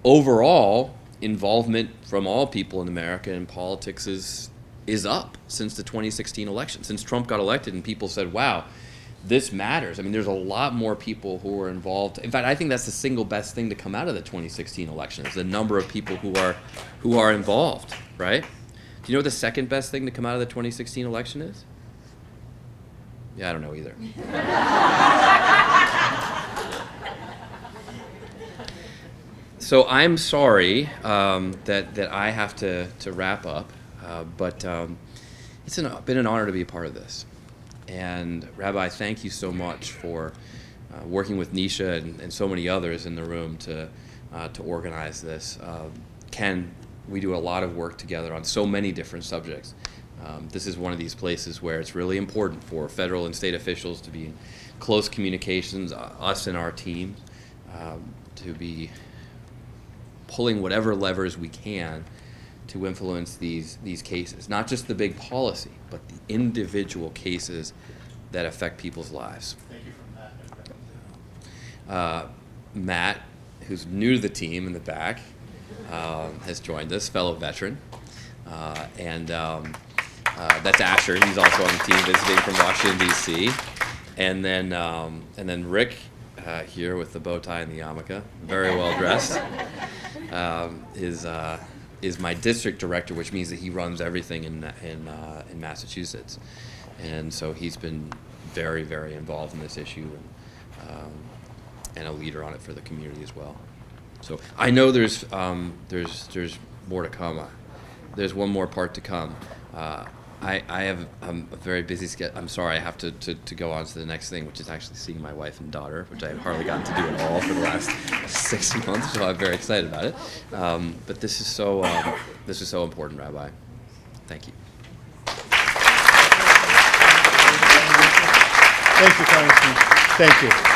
S5: overall involvement from all people in America in politics is up since the 2016 election. Since Trump got elected and people said, "Wow, this matters." I mean, there's a lot more people who are involved. In fact, I think that's the single best thing to come out of the 2016 election is the number of people who are involved, right? Do you know what the second best thing to come out of the 2016 election is? Yeah, I don't know either. So I'm sorry that I have to wrap up, but it's been an honor to be a part of this. And Rabbi, thank you so much for working with Nisha and so many others in the room to organize this. Ken, we do a lot of work together on so many different subjects. This is one of these places where it's really important for federal and state officials to be in close communications, us and our team, to be pulling whatever levers we can to influence these cases, not just the big policy, but the individual cases that affect people's lives.
S4: Thank you for Matt.
S5: Matt, who's new to the team in the back, has joined us, fellow veteran, and that's Asher. He's also on the team, visiting from Washington D.C. And then Rick, here with the bow tie and the yarmulke, very well dressed, is my district director, which means that he runs everything in Massachusetts, and so he's been very, very involved in this issue and a leader on it for the community as well. So I know there's more to come. There's one more part to come. I have a very busy schedule. I'm sorry, I have to go on to the next thing, which is actually seeing my wife and daughter, which I've hardly gotten to do at all for the last 6 months, so I'm very excited about it. But this is so important, Rabbi. Thank you.
S4: Thank you, Congressman. Thank you.